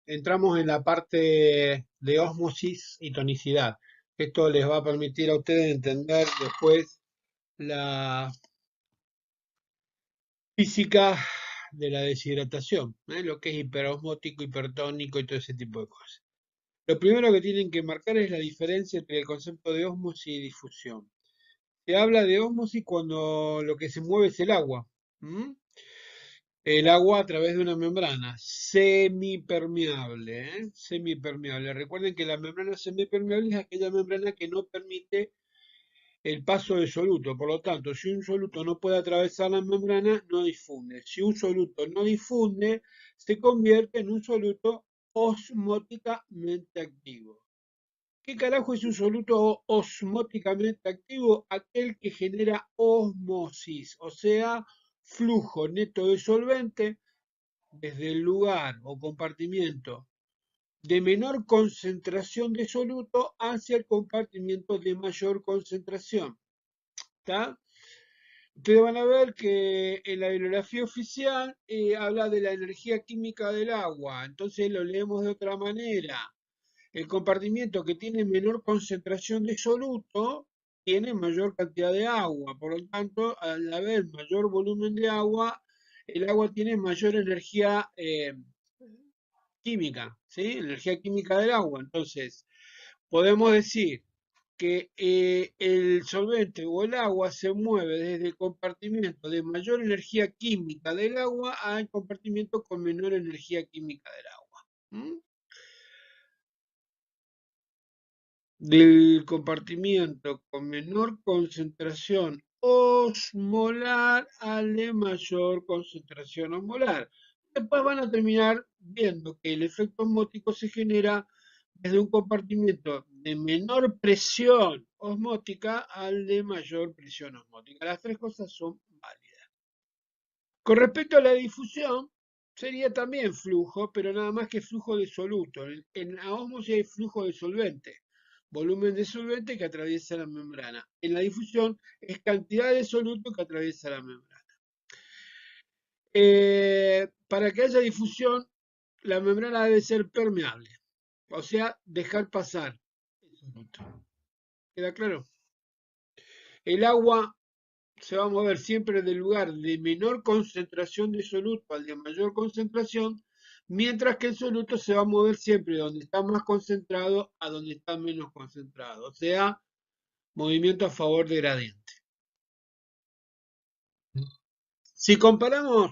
entramos en la parte de ósmosis y tonicidad. Esto les va a permitir a ustedes entender después la física de la deshidratación, lo que es hiperosmótico, hipertónico y todo ese tipo de cosas. Lo primero que tienen que marcar es la diferencia entre el concepto de ósmosis y difusión. Se habla de ósmosis cuando lo que se mueve es el agua. ¿M? El agua a través de una membrana semipermeable, ¿eh? Semipermeable. Recuerden que la membrana semipermeable es aquella membrana que no permite el paso de soluto. Por lo tanto, si un soluto no puede atravesar la membrana, no difunde. Si un soluto no difunde, se convierte en un soluto osmóticamente activo. ¿Qué carajo es un soluto osmóticamente activo? Aquel que genera osmosis, o sea, flujo neto de solvente desde el lugar o compartimiento de menor concentración de soluto hacia el compartimiento de mayor concentración. ¿Está? Ustedes van a ver que en la bibliografía oficial habla de la energía química del agua, entonces lo leemos de otra manera. El compartimiento que tiene menor concentración de soluto tiene mayor cantidad de agua, por lo tanto, al haber mayor volumen de agua, el agua tiene mayor energía química, ¿sí? Energía química del agua. Entonces, podemos decir que el solvente o el agua se mueve desde el compartimiento de mayor energía química del agua al compartimiento con menor energía química del agua. ¿Mm? Del compartimiento con menor concentración osmolar al de mayor concentración osmolar. Después van a terminar viendo que el efecto osmótico se genera desde un compartimiento de menor presión osmótica al de mayor presión osmótica. Las tres cosas son válidas. Con respecto a la difusión, sería también flujo, pero nada más que flujo de soluto. En la ósmosis hay flujo de solvente, volumen de solvente que atraviesa la membrana. En la difusión es cantidad de soluto que atraviesa la membrana. Para que haya difusión, la membrana debe ser permeable, o sea, dejar pasar el soluto. ¿Queda claro? El agua se va a mover siempre del lugar de menor concentración de soluto al de mayor concentración, mientras que el soluto se va a mover siempre de donde está más concentrado a donde está menos concentrado, o sea, movimiento a favor de gradiente. Si comparamos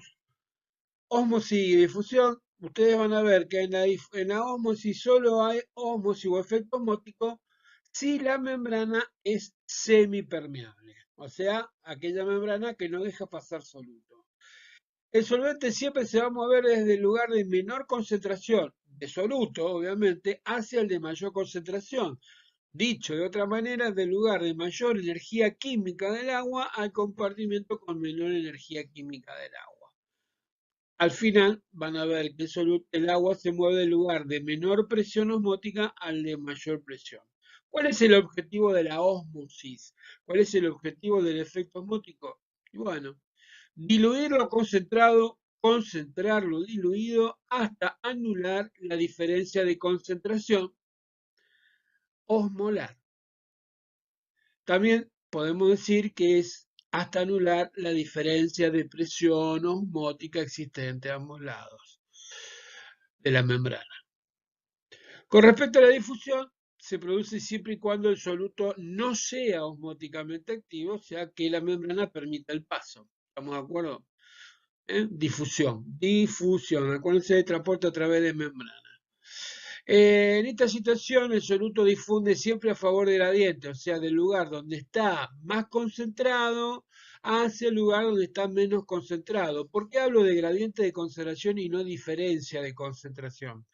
ósmosis y difusión, ustedes van a ver que en la ósmosis solo hay ósmosis o efecto osmótico si la membrana es semipermeable, o sea, aquella membrana que no deja pasar soluto. El solvente siempre se va a mover desde el lugar de menor concentración de soluto, obviamente, hacia el de mayor concentración. Dicho de otra manera, del lugar de mayor energía química del agua al compartimiento con menor energía química del agua. Al final van a ver que el agua se mueve del lugar de menor presión osmótica al de mayor presión. ¿Cuál es el objetivo de la ósmosis? ¿Cuál es el objetivo del efecto osmótico? Y bueno, diluir lo concentrado, concentrar lo diluido hasta anular la diferencia de concentración osmolar. También podemos decir que es hasta anular la diferencia de presión osmótica existente a ambos lados de la membrana. Con respecto a la difusión, se produce siempre y cuando el soluto no sea osmóticamente activo, o sea que la membrana permita el paso. ¿Estamos de acuerdo? Difusión, acuérdense de transporte a través de membrana. En esta situación el soluto difunde siempre a favor del gradiente, o sea, del lugar donde está más concentrado hacia el lugar donde está menos concentrado. ¿Por qué hablo de gradiente de concentración y no diferencia de concentración?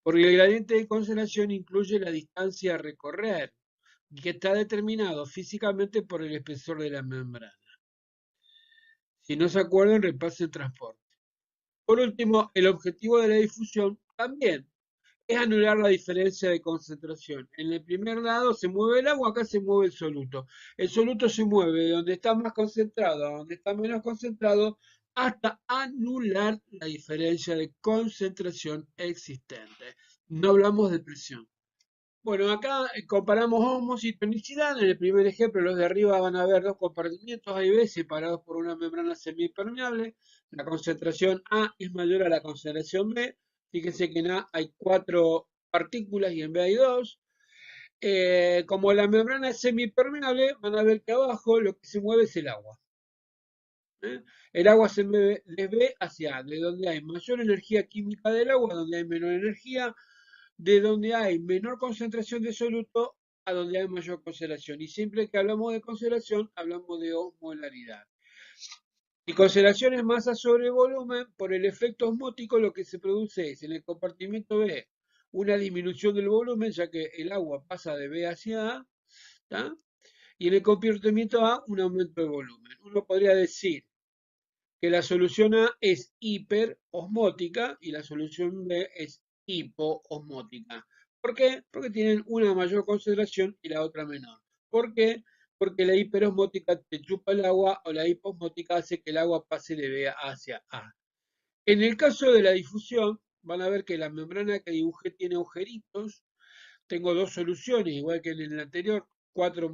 Porque el gradiente de concentración incluye la distancia a recorrer, que está determinado físicamente por el espesor de la membrana. Si no se acuerdan, repasen el transporte. Por último, el objetivo de la difusión también es anular la diferencia de concentración. En el primer lado se mueve el agua, acá se mueve el soluto. El soluto se mueve de donde está más concentrado a donde está menos concentrado hasta anular la diferencia de concentración existente. No hablamos de presión. Bueno, acá comparamos ósmosis y tonicidad. En el primer ejemplo, los de arriba van a ver dos compartimientos A y B separados por una membrana semipermeable. La concentración A es mayor a la concentración B. Fíjense que en A hay 4 partículas y en B hay 2. Como la membrana es semipermeable, van a ver que abajo lo que se mueve es el agua. El agua se mueve de B hacia A, de donde hay mayor energía química del agua, donde hay menor energía, de donde hay menor concentración de soluto a donde hay mayor concentración. Y siempre que hablamos de concentración, hablamos de osmolaridad. Y concentración es masa sobre volumen. Por el efecto osmótico, lo que se produce es en el compartimiento B una disminución del volumen, ya que el agua pasa de B hacia A, ¿tá? Y en el compartimiento A un aumento de volumen. Uno podría decir que la solución A es hiperosmótica y la solución B es hipoosmótica. ¿Por qué? Porque tienen una mayor concentración y la otra menor. ¿Por qué? Porque la hiperosmótica te chupa el agua o la hipoosmótica hace que el agua pase de B hacia A. En el caso de la difusión, van a ver que la membrana que dibujé tiene agujeritos. Tengo dos soluciones, igual que en el anterior, cuatro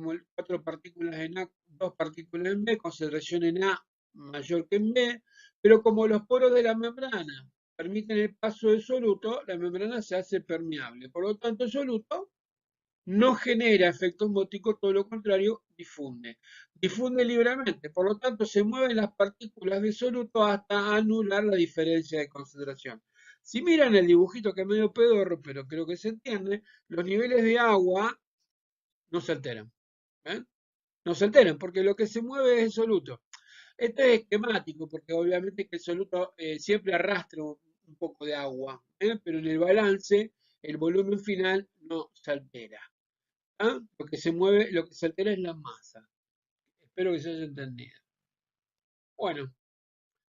partículas en A, dos partículas en B, concentración en A mayor que en B, pero como los poros de la membrana permiten el paso del soluto, la membrana se hace permeable. Por lo tanto, el soluto no genera efecto osmótico, todo lo contrario, difunde. Difunde libremente, por lo tanto, se mueven las partículas de soluto hasta anular la diferencia de concentración. Si miran el dibujito que es medio pedorro, pero creo que se entiende, los niveles de agua no se alteran. ¿Eh? No se alteran, porque lo que se mueve es el soluto. Esto es esquemático, porque obviamente que el soluto siempre arrastra un poco de agua, pero en el balance el volumen final no se altera. ¿Ah? Lo que se mueve, lo que se altera es la masa. Espero que se haya entendido. Bueno,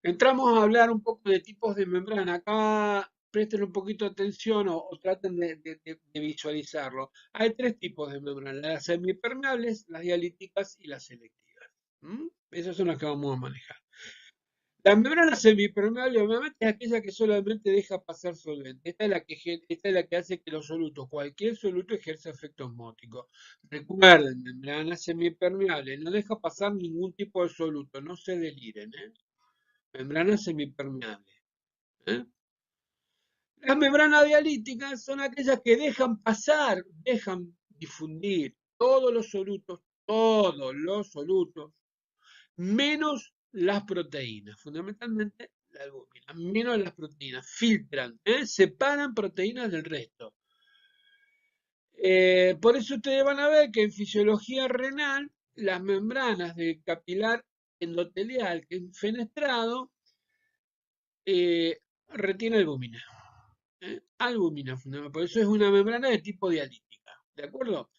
entramos a hablar un poco de tipos de membrana. Acá presten un poquito de atención o traten de visualizarlo. Hay tres tipos de membrana, las semipermeables, las dialíticas y las selectivas. ¿Mm? Esas son las que vamos a manejar. La membrana semipermeable obviamente es aquella que solamente deja pasar solvente. Esta es la que hace que los solutos, cualquier soluto ejerza efecto osmótico. Recuerden, membrana semipermeable, no deja pasar ningún tipo de soluto, no se deliren, ¿eh? Membrana semipermeable. ¿Eh? Las membranas dialíticas son aquellas que dejan pasar, dejan difundir todos los solutos, menos las proteínas, fundamentalmente la albúmina, menos las proteínas, filtran, separan proteínas del resto. Por eso ustedes van a ver que en fisiología renal, las membranas del capilar endotelial que es fenestrado retiene albúmina. Albúmina, fundamentalmente. Por eso es una membrana de tipo dialítica. ¿De acuerdo?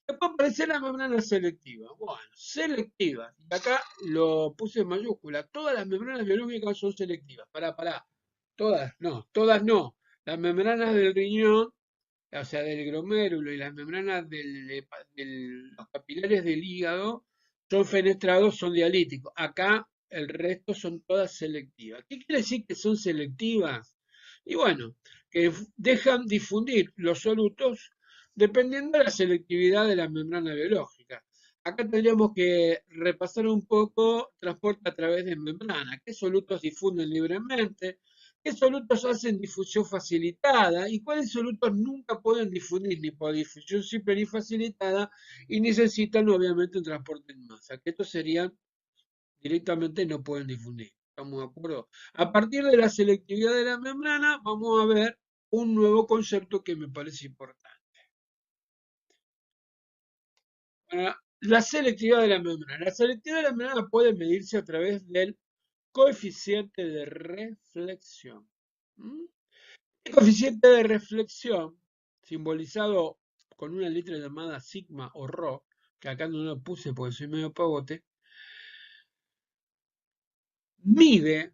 Después aparece la membrana selectiva. Bueno, selectiva. Y acá lo puse en mayúscula. Todas las membranas biológicas son selectivas. Pará. Todas no. Las membranas del riñón, o sea, del glomérulo y las membranas los capilares del hígado son fenestrados, son dialíticos. Acá el resto son todas selectivas. ¿Qué quiere decir que son selectivas? Y bueno, que dejan difundir los solutos dependiendo de la selectividad de la membrana biológica. Acá tendríamos que repasar un poco transporte a través de membrana, qué solutos difunden libremente, qué solutos hacen difusión facilitada y cuáles solutos nunca pueden difundir ni por difusión simple ni facilitada y necesitan obviamente un transporte en masa, que estos serían directamente no pueden difundir. ¿Estamos de acuerdo? A partir de la selectividad de la membrana vamos a ver un nuevo concepto que me parece importante. La selectividad de la membrana. La selectividad de la membrana puede medirse a través del coeficiente de reflexión. ¿Mm? El coeficiente de reflexión, simbolizado con una letra llamada sigma o rho, que acá no lo puse porque soy medio pavote, mide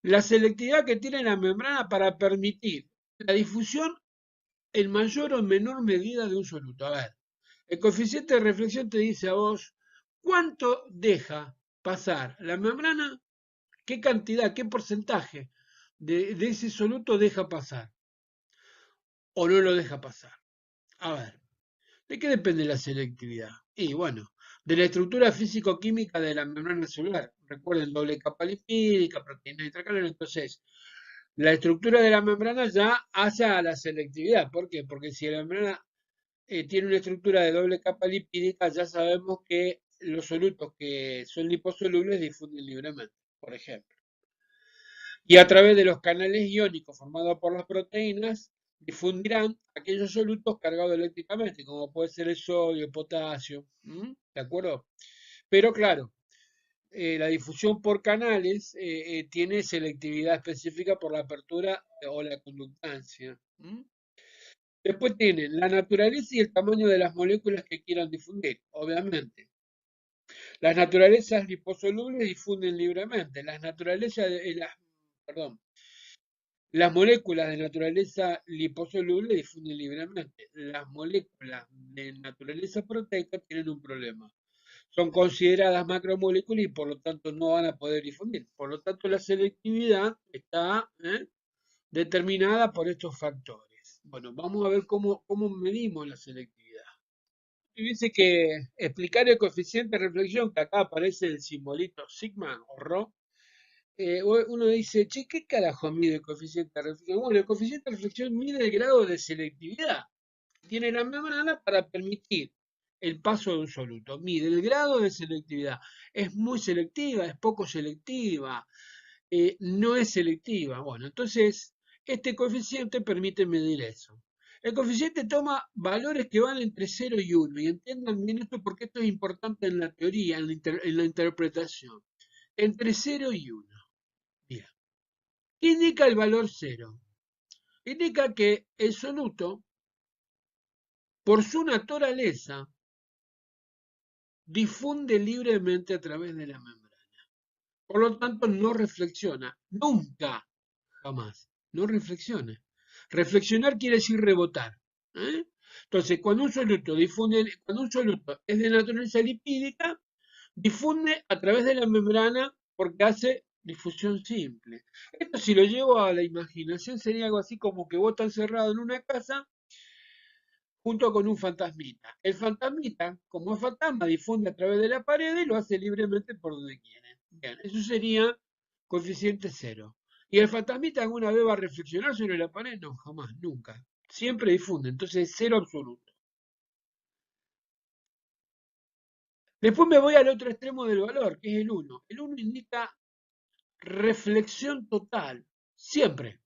la selectividad que tiene la membrana para permitir la difusión en mayor o menor medida de un soluto. A ver, el coeficiente de reflexión te dice a vos cuánto deja pasar la membrana, qué cantidad, qué porcentaje de ese soluto deja pasar o no lo deja pasar. A ver, ¿de qué depende la selectividad? Y bueno, de la estructura físico-química de la membrana celular. Recuerden, doble capa lipídica, proteína intracalor. Entonces, la estructura de la membrana ya hace a la selectividad. ¿Por qué? Porque si la membrana tiene una estructura de doble capa lipídica, ya sabemos que los solutos que son liposolubles difunden libremente, por ejemplo. Y a través de los canales iónicos formados por las proteínas, difundirán aquellos solutos cargados eléctricamente, como puede ser el sodio, el potasio, ¿de acuerdo? Pero claro, la difusión por canales tiene selectividad específica por la apertura o la conductancia. Después tienen la naturaleza y el tamaño de las moléculas que quieran difundir, obviamente. Las naturalezas liposolubles difunden libremente. Perdón, las moléculas de naturaleza liposoluble difunden libremente. Las moléculas de naturaleza proteica tienen un problema. Son consideradas macromoléculas y por lo tanto no van a poder difundir. Por lo tanto, la selectividad está determinada por estos factores. Bueno, vamos a ver cómo medimos la selectividad. Dice que explicar el coeficiente de reflexión, que acá aparece el simbolito sigma o rho, uno dice, che, ¿qué carajo mide el coeficiente de reflexión? Bueno, el coeficiente de reflexión mide el grado de selectividad. Tiene la membrana para permitir el paso de un soluto. Mide el grado de selectividad. Es muy selectiva, es poco selectiva, no es selectiva. Bueno, entonces, este coeficiente permite medir eso. El coeficiente toma valores que van entre 0 y 1. Y entiendan bien esto porque esto es importante en la teoría, en la interpretación. Entre 0 y 1. Bien. ¿Qué indica el valor 0? Indica que el soluto, por su naturaleza, difunde libremente a través de la membrana. Por lo tanto, no reflexiona. Nunca, jamás. No reflexiona. Reflexionar quiere decir rebotar. ¿eh? Entonces, cuando un soluto es de naturaleza lipídica, difunde a través de la membrana porque hace difusión simple. Esto si lo llevo a la imaginación sería algo así como que vos estás encerrado en una casa junto con un fantasmita. El fantasmita, como es fantasma, difunde a través de la pared y lo hace libremente por donde quiere. Bien, eso sería coeficiente 0. ¿Y el fantasmita alguna vez va a reflexionar sobre la pared? No, jamás, nunca. Siempre difunde, entonces 0 absoluto. Después me voy al otro extremo del valor, que es el 1. El 1 indica reflexión total. Siempre,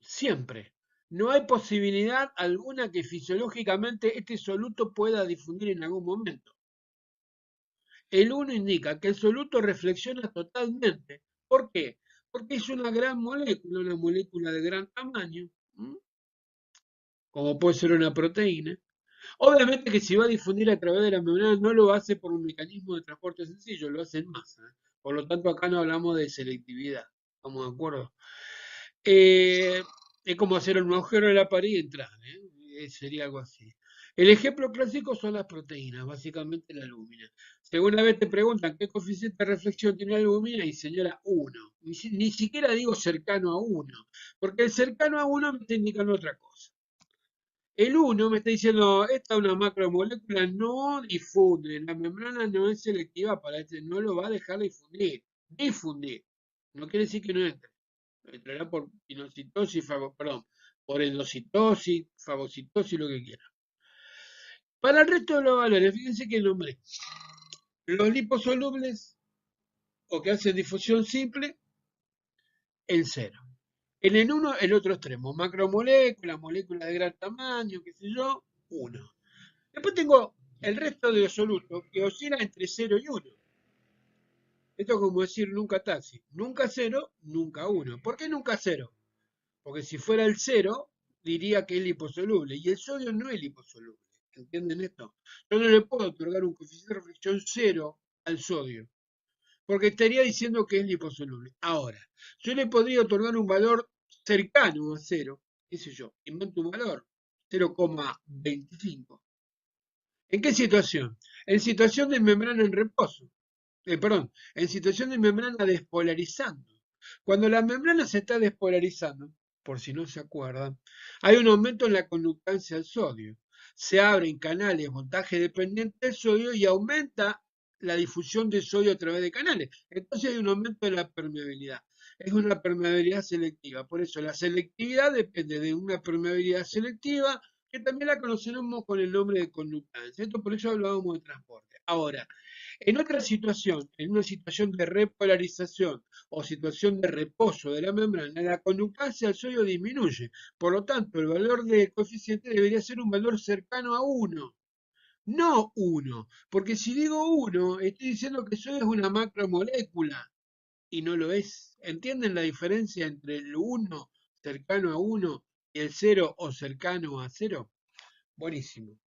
siempre. No hay posibilidad alguna que fisiológicamente este soluto pueda difundir en algún momento. El 1 indica que el soluto reflexiona totalmente. ¿Por qué? Porque es una gran molécula, una molécula de gran tamaño, como puede ser una proteína. Obviamente que si va a difundir a través de la membrana no lo hace por un mecanismo de transporte sencillo, lo hace en masa. Por lo tanto, acá no hablamos de selectividad. ¿Estamos de acuerdo? Eh, es como hacer un agujero en la pared y entrar, sería algo así. El ejemplo clásico son las proteínas, básicamente la albúmina. Si alguna vez te preguntan qué coeficiente de reflexión tiene la albúmina, y señora 1. Ni siquiera digo cercano a 1, porque el cercano a 1 me está indicando otra cosa. El 1 me está diciendo, esta es una macromolécula, no difunde, la membrana no es selectiva para este, no lo va a dejar difundir. Difundir. No quiere decir que no entre. Entrará por pinocitosis, perdón, por endocitosis, fagocitosis, lo que quiera. Para el resto de los valores, fíjense que nombré los liposolubles o que hacen difusión simple en 0. En el 1, el otro extremo, macromolécula, molécula de gran tamaño, qué sé yo, 1. Después tengo el resto de los solutos que oscilan entre 0 y 1. Esto es como decir nunca taxi. Nunca 0, nunca 1. ¿Por qué nunca 0? Porque si fuera el 0, diría que es liposoluble. Y el sodio no es liposoluble. ¿Entienden esto? Yo no le puedo otorgar un coeficiente de reflexión 0 al sodio. Porque estaría diciendo que es liposoluble. Ahora, yo le podría otorgar un valor cercano a 0. ¿Qué sé yo? Invento un valor. 0,25. ¿En qué situación? En situación de membrana en reposo. en situación de membrana despolarizando. Cuando la membrana se está despolarizando, por si no se acuerdan, hay un aumento en la conductancia del sodio. Se abren canales voltaje dependiente del sodio y aumenta la difusión de sodio a través de canales. Entonces hay un aumento de la permeabilidad. Es una permeabilidad selectiva. Por eso la selectividad depende de una permeabilidad selectiva que también la conocemos con el nombre de conductancia. Esto por eso hablábamos de transporte. Ahora, en otra situación, en una situación de repolarización o situación de reposo de la membrana, la conductancia al sodio disminuye. Por lo tanto, el valor del coeficiente debería ser un valor cercano a 1, no 1. Porque si digo 1, estoy diciendo que el sodio es una macromolécula y no lo es. ¿Entienden la diferencia entre el 1 cercano a 1 y el 0 o cercano a 0? Buenísimo.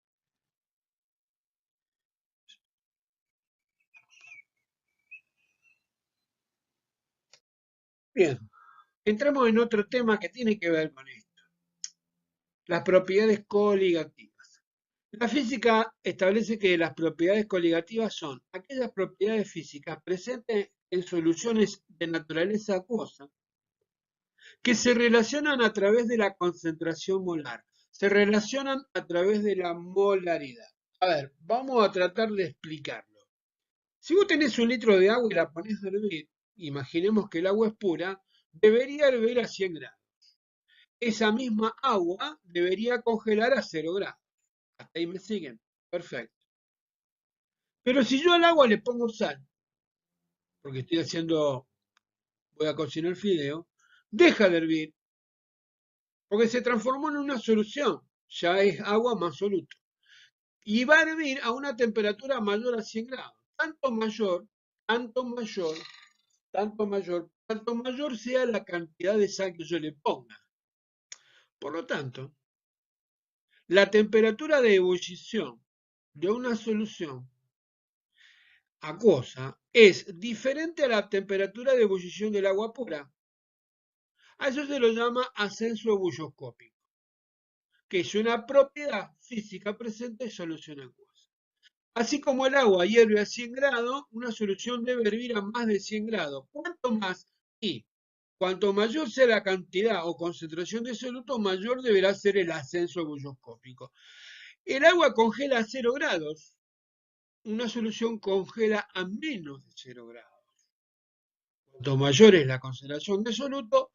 Bien, entramos en otro tema que tiene que ver con esto. Las propiedades coligativas. La física establece que las propiedades coligativas son aquellas propiedades físicas presentes en soluciones de naturaleza acuosa que se relacionan a través de la concentración molar, se relacionan a través de la molaridad. A ver, vamos a tratar de explicarlo. Si vos tenés un litro de agua y la ponés a hervir, imaginemos que el agua es pura, debería hervir a 100 grados. Esa misma agua debería congelar a 0 grados. Hasta ahí me siguen. Perfecto. Pero si yo al agua le pongo sal, porque voy a cocinar fideo, deja de hervir, porque se transformó en una solución. Ya es agua más soluto. Y va a hervir a una temperatura mayor a 100 grados. Tanto mayor, tanto mayor sea la cantidad de sal que yo le ponga. Por lo tanto, la temperatura de ebullición de una solución acuosa es diferente a la temperatura de ebullición del agua pura. A eso se lo llama ascenso bulloscópico, que es una propiedad física presente en solución acuosa. Así como el agua hierve a 100 grados, una solución debe hervir a más de 100 grados. ¿Cuánto más? Y cuanto mayor sea la cantidad o concentración de soluto, mayor deberá ser el ascenso bulloscópico. El agua congela a 0 grados, una solución congela a menos de 0 grados. Cuanto mayor es la concentración de soluto,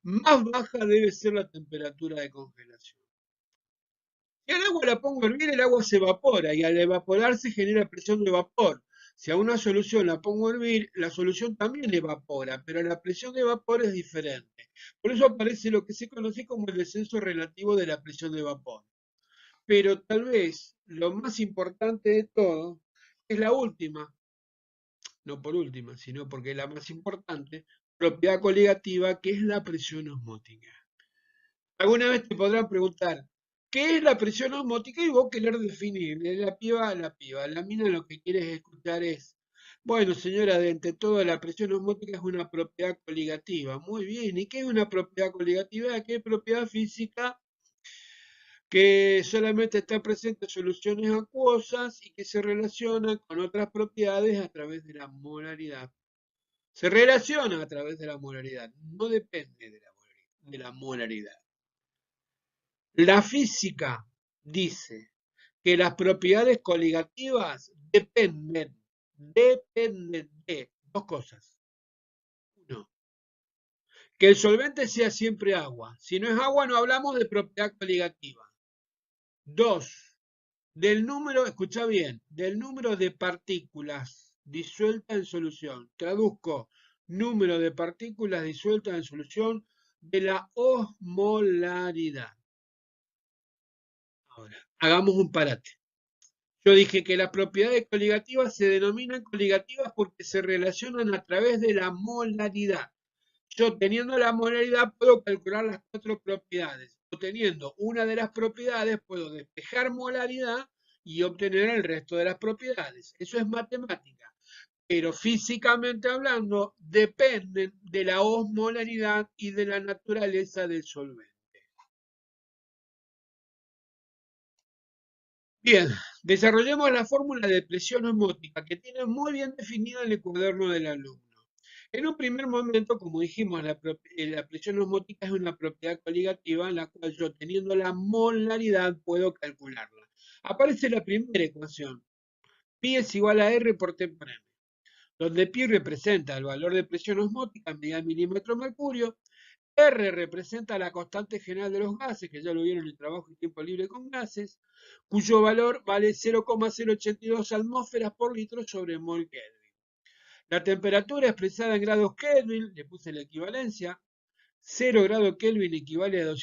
más baja debe ser la temperatura de congelación. Si al agua la pongo a hervir, el agua se evapora y al evaporarse genera presión de vapor. Si a una solución la pongo a hervir, la solución también evapora, pero la presión de vapor es diferente. Por eso aparece lo que se conoce como el descenso relativo de la presión de vapor. Pero tal vez lo más importante de todo es la última, no por última, sino porque es la más importante, propiedad coligativa, que es la presión osmótica. Alguna vez te podrán preguntar, ¿qué es la presión osmótica? Y vos querer definir, de la piba a la piba. La mina lo que quieres escuchar es, bueno, señora, de entre todo, la presión osmótica es una propiedad coligativa. Muy bien, ¿y qué es una propiedad coligativa? ¿Qué es propiedad física que solamente está presente en soluciones acuosas y que se relaciona con otras propiedades a través de la molaridad? Se relaciona a través de la molaridad, no depende de la molaridad. La física dice que las propiedades coligativas dependen de dos cosas. Uno, que el solvente sea siempre agua. Si no es agua, no hablamos de propiedad coligativa. Dos, del número, escucha bien, del número de partículas disueltas en solución. Traduzco, número de partículas disueltas en solución de la osmolaridad. Ahora, hagamos un parate. Yo dije que las propiedades coligativas se denominan coligativas porque se relacionan a través de la molaridad. Yo teniendo la molaridad puedo calcular las cuatro propiedades. O teniendo una de las propiedades puedo despejar molaridad y obtener el resto de las propiedades. Eso es matemática. Pero físicamente hablando dependen de la osmolaridad y de la naturaleza del solvente. Bien, desarrollemos la fórmula de presión osmótica que tiene muy bien definida en el cuaderno del alumno. En un primer momento, como dijimos, la presión osmótica es una propiedad coligativa en la cual yo, teniendo la molaridad, puedo calcularla. Aparece la primera ecuación. Pi es igual a R por T por M, donde pi representa el valor de presión osmótica en medida de milímetro mercurio, R representa la constante general de los gases, que ya lo vieron en el trabajo y tiempo libre con gases, cuyo valor vale 0,082 atmósferas por litro sobre mol Kelvin. La temperatura expresada en grados Kelvin, le puse la equivalencia, 0 grados Kelvin equivale a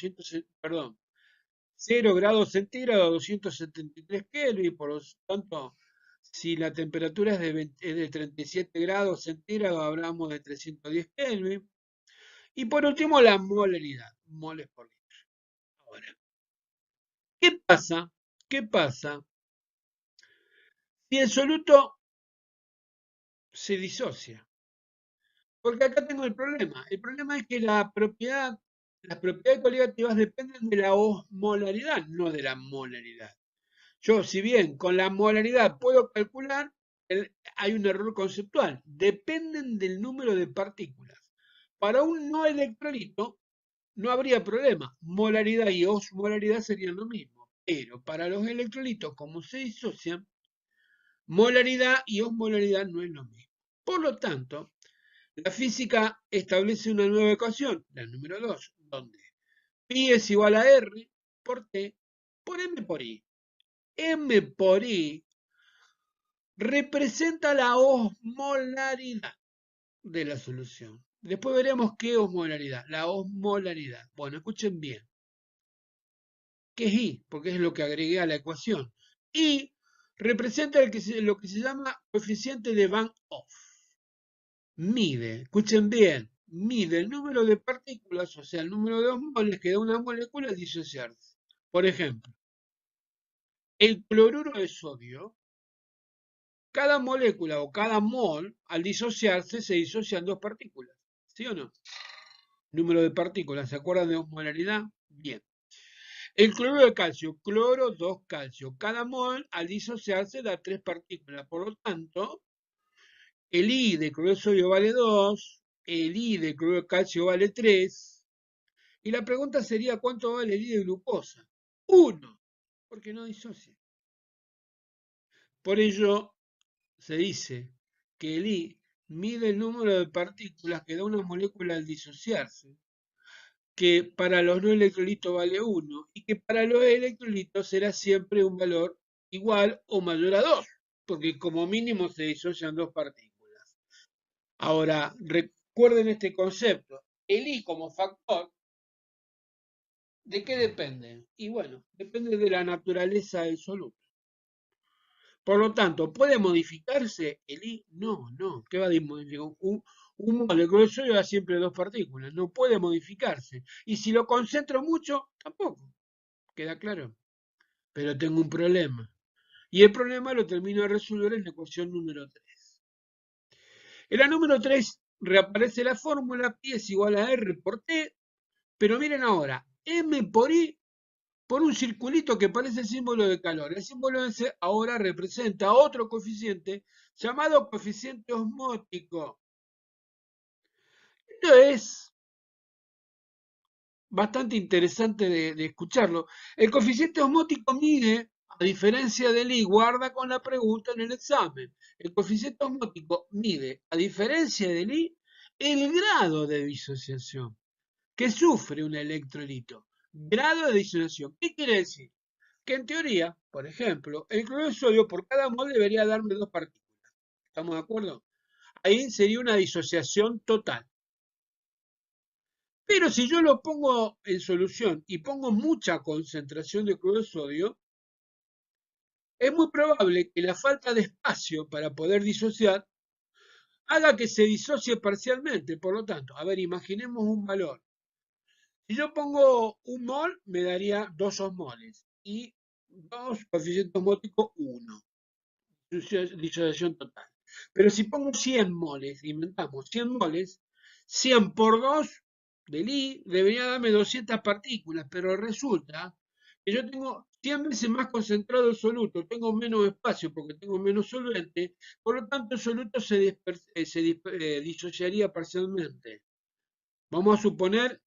0 grados centígrados a 273 Kelvin, por lo tanto, si la temperatura es de 37 grados centígrados, hablamos de 310 Kelvin. Y por último, la molaridad, moles por litro. Ahora, ¿qué pasa? ¿Qué pasa si el soluto se disocia? Porque acá tengo el problema. El problema es que las propiedades coligativas dependen de la osmolaridad, no de la molaridad. Yo, si bien con la molaridad puedo calcular, hay un error conceptual. Dependen del número de partículas. Para un no electrolito no habría problema. Molaridad y osmolaridad serían lo mismo. Pero para los electrolitos, como se disocian, molaridad y osmolaridad no es lo mismo. Por lo tanto, la física establece una nueva ecuación, la número 2, donde pi es igual a R por T por M por I. M por I representa la osmolaridad de la solución. Después veremos qué osmolaridad, la osmolaridad. Bueno, escuchen bien. ¿Qué es I? Porque es lo que agregué a la ecuación. I representa lo que se llama coeficiente de Van Hoff. Mide, escuchen bien, mide el número de partículas, o sea, el número de moles que da una molécula al disociarse. Por ejemplo, el cloruro de sodio, cada molécula o cada mol, al disociarse, se disocian dos partículas. ¿Sí o no? Número de partículas, ¿se acuerdan de osmolaridad? Bien. El cloruro de calcio, cloro 2 calcio. Cada mol al disociarse da 3 partículas. Por lo tanto, el I de cloruro de sodio vale 2, el I de cloruro de calcio vale 3. Y la pregunta sería, ¿cuánto vale el I de glucosa? 1, porque no disocia. Por ello, se dice que el I mide el número de partículas que da una molécula al disociarse, que para los no electrolitos vale 1 y que para los electrolitos será siempre un valor igual o mayor a 2, porque como mínimo se disocian dos partículas. Ahora, recuerden este concepto. El I como factor, ¿de qué depende? Y bueno, depende de la naturaleza del soluto. Por lo tanto, ¿puede modificarse el I? No, no. ¿Qué va a modificar? Un moléculo de sodio da siempre dos partículas. No puede modificarse. Y si lo concentro mucho, tampoco. ¿Queda claro? Pero tengo un problema. Y el problema lo termino de resolver en la ecuación número 3. En la número 3 reaparece la fórmula, pi es igual a R por T, pero miren ahora, M por I por un circulito que parece el símbolo de calor. El símbolo ese ahora representa otro coeficiente llamado coeficiente osmótico. Esto es bastante interesante de escucharlo. El coeficiente osmótico mide, a diferencia del I, guarda con la pregunta en el examen. El coeficiente osmótico mide, a diferencia del I, el grado de disociación que sufre un electrolito. Grado de disociación. ¿Qué quiere decir? Que en teoría, por ejemplo, el cloruro de sodio por cada mol debería darme dos partículas. ¿Estamos de acuerdo? Ahí sería una disociación total. Pero si yo lo pongo en solución y pongo mucha concentración de cloruro de sodio, es muy probable que la falta de espacio para poder disociar haga que se disocie parcialmente. Por lo tanto, a ver, imaginemos un valor. Si yo pongo un mol, me daría 2 osmoles y 2 coeficiente osmótico 1. Disociación total. Pero si pongo 100 moles, inventamos 100 moles, 100 por 2 del I debería darme 200 partículas, pero resulta que yo tengo 100 veces más concentrado el soluto, tengo menos espacio porque tengo menos solvente, por lo tanto el soluto disociaría parcialmente. Vamos a suponer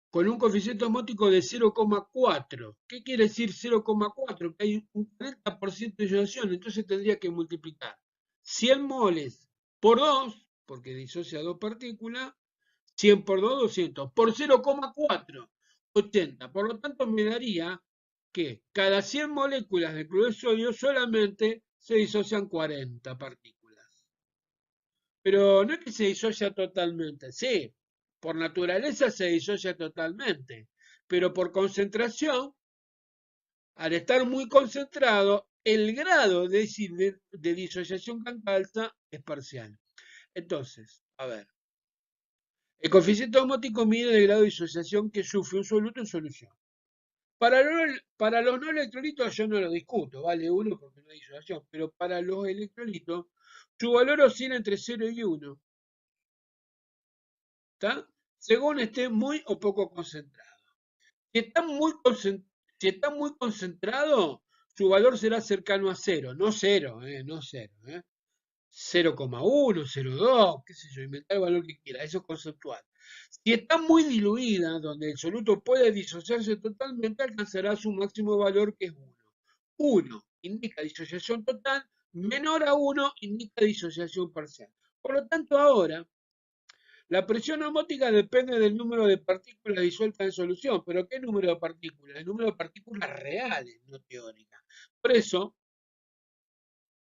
con un coeficiente osmótico de 0,4. ¿Qué quiere decir 0,4? Que hay un 40% de disociación, entonces tendría que multiplicar 100 moles por 2, porque disocia dos partículas, 100 por 2, 200, por 0,4, 80. Por lo tanto, me daría que cada 100 moléculas de cloruro de sodio solamente se disocian 40 partículas. Pero no es que se disocia totalmente, sí, por naturaleza se disocia totalmente, pero por concentración, al estar muy concentrado, el grado de disociación que alcanza es parcial. Entonces, a ver, el coeficiente osmótico mide el grado de disociación que sufre un soluto en solución. Para los no electrolitos yo no lo discuto, vale 1 porque no hay disociación, pero para los electrolitos su valor oscila entre 0 y 1. ¿Está? Según esté muy o poco concentrado. Si está muy concentrado, su valor será cercano a 0, no 0, no 0, 0,1, 0,2, qué sé yo, inventar el valor que quiera, eso es conceptual. Si está muy diluida, donde el soluto puede disociarse totalmente, alcanzará su máximo valor que es 1. 1 indica disociación total, menor a 1 indica disociación parcial. Por lo tanto, ahora la presión osmótica depende del número de partículas disueltas en solución. ¿Pero qué número de partículas? El número de partículas reales, no teóricas. Por eso,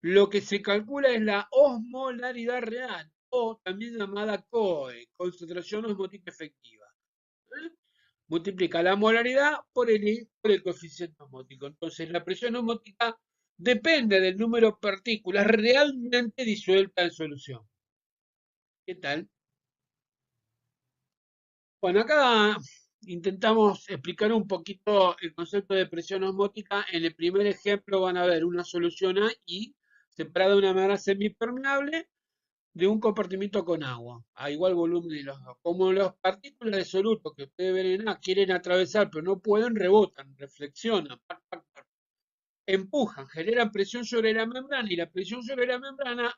lo que se calcula es la osmolaridad real, o también llamada COE, concentración osmótica efectiva. ¿Eh? Multiplica la molaridad por el coeficiente osmótico. Entonces, la presión osmótica depende del número de partículas realmente disueltas en solución. ¿Qué tal? Bueno, acá intentamos explicar un poquito el concepto de presión osmótica. En el primer ejemplo van a ver una solución A y separada de una membrana semipermeable de un compartimiento con agua, a igual volumen de los dos. Como las partículas de soluto que ustedes ven en A quieren atravesar, pero no pueden, rebotan, reflexionan, empujan, generan presión sobre la membrana y la presión sobre la membrana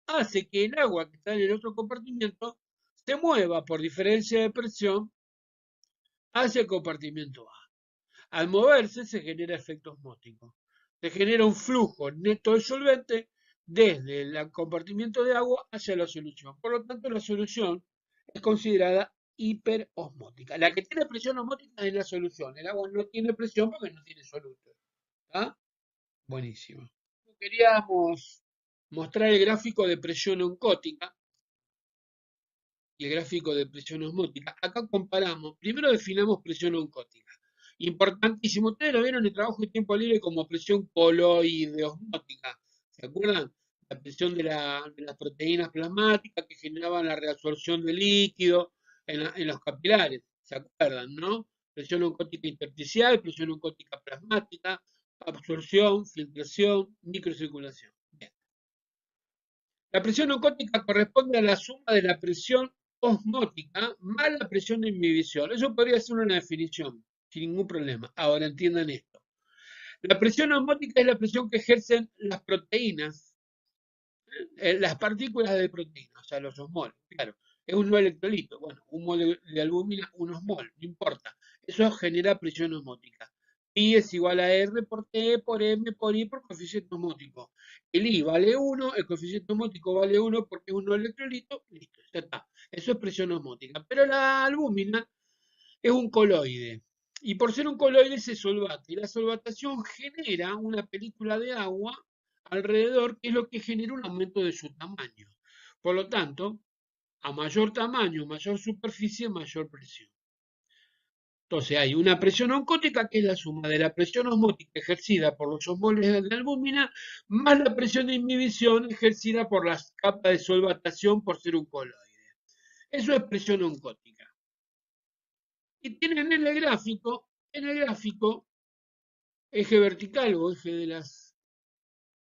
hace que el agua que está en el otro compartimiento se mueva por diferencia de presión hacia el compartimiento A. Al moverse se genera efecto osmótico. Se genera un flujo neto de solvente desde el compartimiento de agua hacia la solución. Por lo tanto, la solución es considerada hiperosmótica. La que tiene presión osmótica es la solución. El agua no tiene presión porque no tiene soluto. ¿Está? Buenísimo. Queríamos mostrar el gráfico de presión oncótica y el gráfico de presión osmótica. Acá comparamos, primero definamos presión oncótica. Importantísimo, ustedes lo vieron en el trabajo de tiempo libre como presión coloide osmótica. ¿Se acuerdan? La presión de las proteínas plasmáticas que generaban la reabsorción de líquido en los capilares. ¿Se acuerdan, no? Presión oncótica intersticial, presión oncótica plasmática, absorción, filtración, microcirculación. Bien. La presión oncótica corresponde a la suma de la presión osmótica más la presión de inhibición. Eso podría ser una definición, sin ningún problema. Ahora entiendan esto. La presión osmótica es la presión que ejercen las proteínas, las partículas de proteína, o sea, los osmoles. Claro, es un no electrolito. Bueno, un mol de albúmina, un osmol, no importa. Eso genera presión osmótica. I es igual a R por T por M por I por coeficiente osmótico. El I vale 1, el coeficiente osmótico vale 1 porque es un no electrolito, listo, ya está. Eso es presión osmótica. Pero la albúmina es un coloide. Y por ser un coloide se solvata. Y la solvatación genera una película de agua alrededor, que es lo que genera un aumento de su tamaño. Por lo tanto, a mayor tamaño, mayor superficie, mayor presión. Entonces hay una presión oncótica que es la suma de la presión osmótica ejercida por los osmoles de la albúmina más la presión de inhibición ejercida por las capas de solvatación por ser un coloide. Eso es presión oncótica. Y tienen en el gráfico, eje vertical o eje de las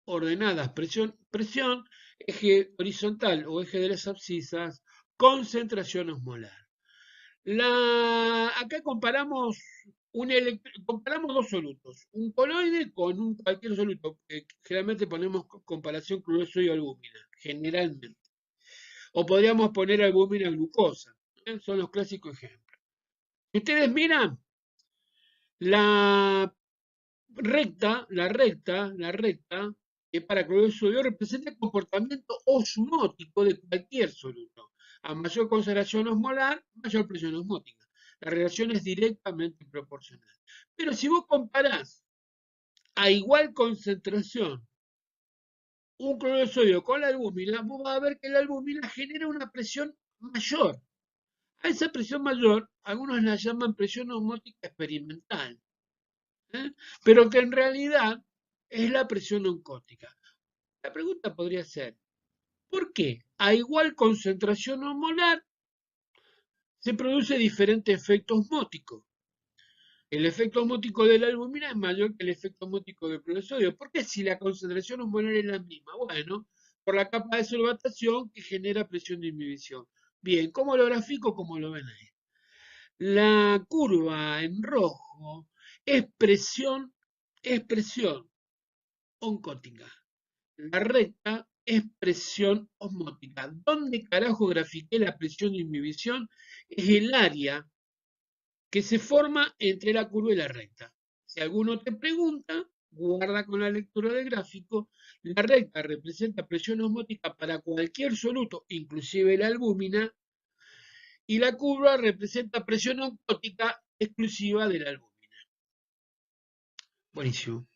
ordenadas, presión, eje horizontal o eje de las abscisas, concentración osmolar. Acá comparamos comparamos dos solutos, un coloide con cualquier soluto, que generalmente ponemos comparación cloruro de sodio albúmina, generalmente. O podríamos poner albúmina glucosa, son los clásicos ejemplos. Si ustedes miran, la recta, que para cloruro de sodio representa el comportamiento osmótico de cualquier soluto. A mayor concentración osmolar, mayor presión osmótica. La relación es directamente proporcional. Pero si vos comparás a igual concentración un cloruro de sodio con la albúmina, vos vas a ver que la albúmina genera una presión mayor. A esa presión mayor, algunos la llaman presión osmótica experimental, ¿eh? Pero que en realidad es la presión oncótica. La pregunta podría ser, ¿por qué a igual concentración osmolar se produce diferente efecto osmótico? El efecto osmótico de la albúmina es mayor que el efecto osmótico del cloruro de sodio. ¿Por qué si la concentración osmolar es la misma? Bueno, por la capa de solvatación que genera presión de inhibición. Bien, ¿cómo lo grafico? Como lo ven ahí. La curva en rojo es presión oncótica. La recta es presión osmótica. ¿Dónde carajo grafiqué la presión de inhibición? Es el área que se forma entre la curva y la recta. Si alguno te pregunta, guarda con la lectura del gráfico. La recta representa presión osmótica para cualquier soluto, inclusive la albúmina, y la curva representa presión oncótica exclusiva de la albúmina. Buenísimo.